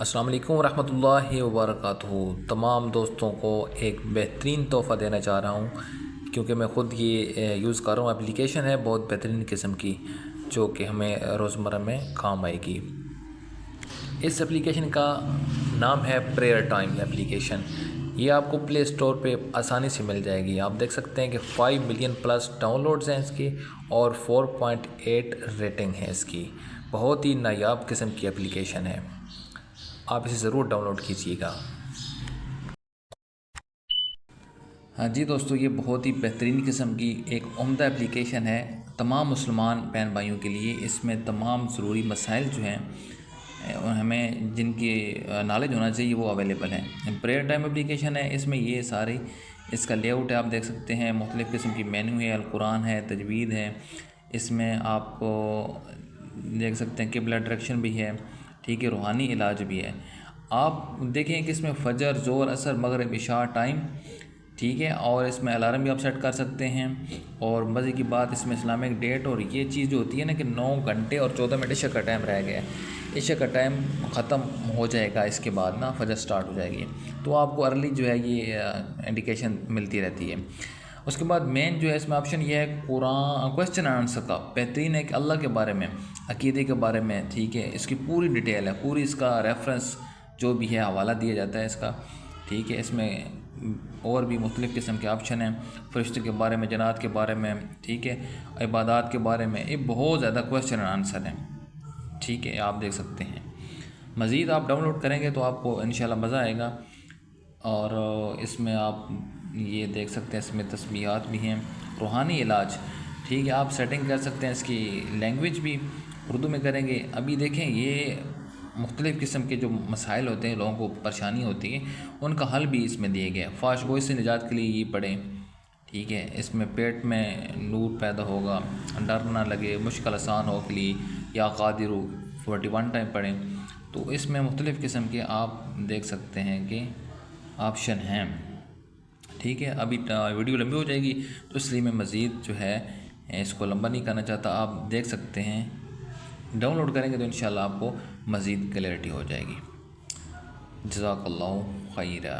السلام علیکم ورحمۃ اللہ وبرکاتہ۔ تمام دوستوں کو ایک بہترین تحفہ دینا چاہ رہا ہوں، کیونکہ میں خود یہ یوز کر رہا ہوں۔ اپلیکیشن ہے بہت بہترین قسم کی، جو کہ ہمیں روزمرہ میں کام آئے گی۔ اس اپلیکیشن کا نام ہے پریئر ٹائم اپلیکیشن۔ یہ آپ کو پلے اسٹور پہ آسانی سے مل جائے گی۔ آپ دیکھ سکتے ہیں کہ 5 ملین پلس ڈاؤن لوڈز ہیں اس کی، اور 4.8 ریٹنگ ہے اس کی۔ بہت ہی نایاب قسم کی اپلیکیشن ہے، آپ اسے ضرور ڈاؤن لوڈ کیجیے گا۔ ہاں جی دوستو، یہ بہت ہی بہترین قسم کی ایک عمدہ اپلیکیشن ہے تمام مسلمان بہن بھائیوں کے لیے۔ اس میں تمام ضروری مسائل جو ہیں ہمیں جن کی نالج ہونا چاہیے وہ اویلیبل ہیں۔ پریئر ٹائم اپلیکیشن ہے، اس میں یہ ساری اس کا لے آؤٹ ہے، آپ دیکھ سکتے ہیں۔ مختلف قسم کی مینو ہے، القرآن ہے، تجوید ہے۔ اس میں آپ کو دیکھ سکتے ہیں قبلہ ڈائریکشن بھی ہے، ٹھیک ہے، روحانی علاج بھی ہے۔ آپ دیکھیں کہ اس میں فجر، ظہر، عصر، مغرب، عشاء ٹائم، ٹھیک ہے، اور اس میں الارم بھی آپ سیٹ کر سکتے ہیں۔ اور مزے کی بات اس میں اسلامک ڈیٹ، اور یہ چیز جو ہوتی ہے نا کہ 9 گھنٹے اور 14 منٹ عشاء کا ٹائم رہ گیا ہے، عشاء کا ٹائم ختم ہو جائے گا، اس کے بعد نا فجر سٹارٹ ہو جائے گی، تو آپ کو ارلی جو ہے یہ انڈیکیشن ملتی رہتی ہے۔ اس کے بعد مین جو ہے اس میں آپشن یہ ہے قرآن کویسچن آنسر کا، بہترین ہے کہ اللہ کے بارے میں، عقیدے کے بارے میں، ٹھیک ہے، اس کی پوری ڈیٹیل ہے، پوری اس کا ریفرنس جو بھی ہے حوالہ دیا جاتا ہے اس کا، ٹھیک ہے۔ اس میں اور بھی مختلف قسم کے آپشن ہیں، فرشتوں کے بارے میں، جنات کے بارے میں، ٹھیک ہے، عبادات کے بارے میں، یہ بہت زیادہ کویسچن آنسر ہیں، ٹھیک ہے، آپ دیکھ سکتے ہیں۔ مزید آپ ڈاؤن لوڈ کریں گے تو آپ کو انشاءاللہ مزہ آئے گا۔ اور اس میں آپ یہ دیکھ سکتے ہیں، اس میں تسبیحات بھی ہیں، روحانی علاج، ٹھیک ہے، آپ سیٹنگ کر سکتے ہیں۔ اس کی لینگویج بھی اردو میں کریں گے۔ ابھی دیکھیں یہ مختلف قسم کے جو مسائل ہوتے ہیں، لوگوں کو پریشانی ہوتی ہے، ان کا حل بھی اس میں دیے گئے۔ فحش گوئی سے نجات کے لیے یہ پڑھیں، ٹھیک ہے، اس میں پیٹ میں نور پیدا ہوگا، ڈر نہ لگے، مشکل آسان ہو کے لیے، یا قادر 41 ٹائم پڑھیں۔ تو اس میں مختلف قسم کے آپ دیکھ سکتے ہیں کہ آپشن ہیں، ٹھیک ہے۔ ابھی ویڈیو لمبی ہو جائے گی تو اس لیے میں مزید جو ہے اس کو لمبا نہیں کرنا چاہتا۔ آپ دیکھ سکتے ہیں، ڈاؤن لوڈ کریں گے تو انشاءاللہ آپ کو مزید کلیئرٹی ہو جائے گی۔ جزاک اللہ خیرہ۔